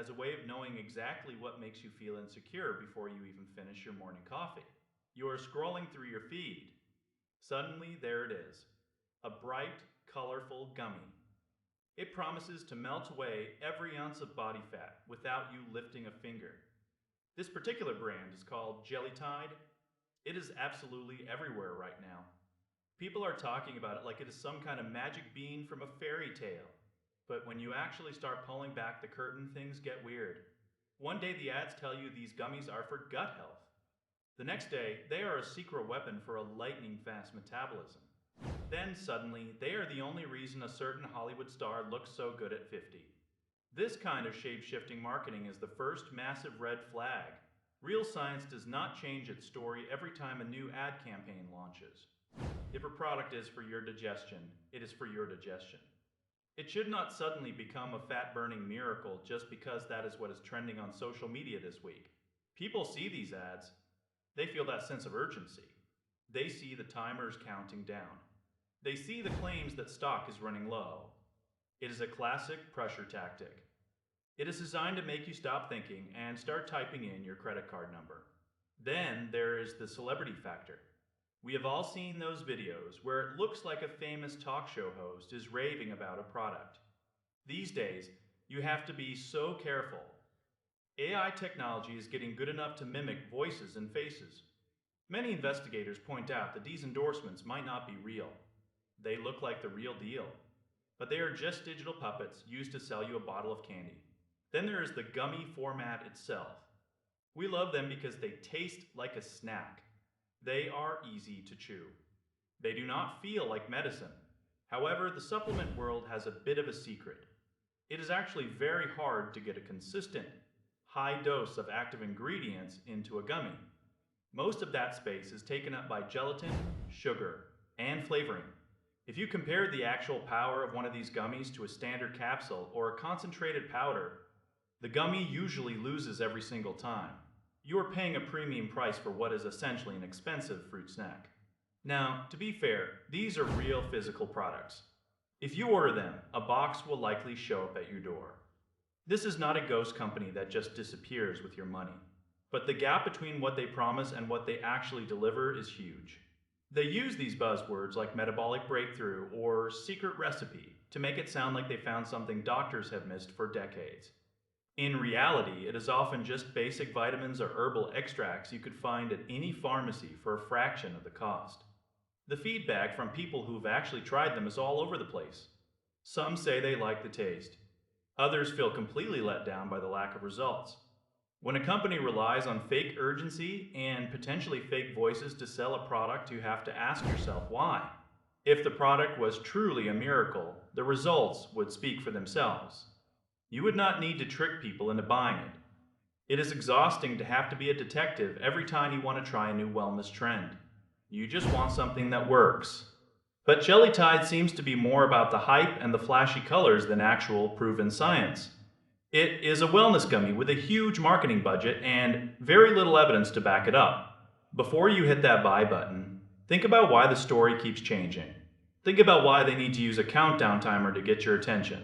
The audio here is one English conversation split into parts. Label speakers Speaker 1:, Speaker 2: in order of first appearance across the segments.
Speaker 1: has a way of knowing exactly what makes you feel insecure before you even finish your morning coffee. You are scrolling through your feed. Suddenly, there it is, a bright, colorful gummy. It promises to melt away every ounce of body fat without you lifting a finger. This particular brand is called Jelly Tide. It is absolutely everywhere right now. People are talking about it like it is some kind of magic bean from a fairy tale. But when you actually start pulling back the curtain, things get weird. One day the ads tell you these gummies are for gut health. The next day, they are a secret weapon for a lightning fast metabolism. Then suddenly, they are the only reason a certain Hollywood star looks so good at 50. This kind of shape-shifting marketing is the first massive red flag. Real science does not change its story every time a new ad campaign launches. If a product is for your digestion, it is for your digestion. It should not suddenly become a fat-burning miracle just because that is what is trending on social media this week. People see these ads. They feel that sense of urgency. They see the timers counting down. They see the claims that stock is running low. It is a classic pressure tactic. It is designed to make you stop thinking and start typing in your credit card number. Then there is the celebrity factor. We have all seen those videos where it looks like a famous talk show host is raving about a product. These days, you have to be so careful. AI technology is getting good enough to mimic voices and faces. Many investigators point out that these endorsements might not be real. They look like the real deal, but they are just digital puppets used to sell you a bottle of candy. Then there is the gummy format itself. We love them because they taste like a snack. They are easy to chew. They do not feel like medicine. However, the supplement world has a bit of a secret. It is actually very hard to get a consistent, high dose of active ingredients into a gummy. Most of that space is taken up by gelatin, sugar, and flavoring. If you compare the actual power of one of these gummies to a standard capsule or a concentrated powder, the gummy usually loses every single time. You are paying a premium price for what is essentially an expensive fruit snack. Now, to be fair, these are real physical products. If you order them, a box will likely show up at your door. This is not a ghost company that just disappears with your money. But the gap between what they promise and what they actually deliver is huge. They use these buzzwords like metabolic breakthrough or secret recipe to make it sound like they found something doctors have missed for decades. In reality, it is often just basic vitamins or herbal extracts you could find at any pharmacy for a fraction of the cost. The feedback from people who've actually tried them is all over the place. Some say they like the taste. Others feel completely let down by the lack of results. When a company relies on fake urgency and potentially fake voices to sell a product, you have to ask yourself why. If the product was truly a miracle, the results would speak for themselves. You would not need to trick people into buying it. It is exhausting to have to be a detective every time you want to try a new wellness trend. You just want something that works. But Jelly Tide seems to be more about the hype and the flashy colors than actual proven science. It is a wellness gummy with a huge marketing budget and very little evidence to back it up. Before you hit that buy button, think about why the story keeps changing. Think about why they need to use a countdown timer to get your attention.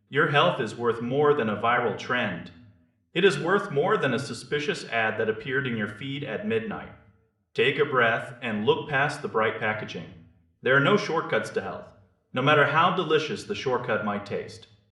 Speaker 1: Your health is worth more than a viral trend. It is worth more than a suspicious ad that appeared in your feed at midnight. Take a breath and look past the bright packaging. There are no shortcuts to health, no matter how delicious the shortcut might taste.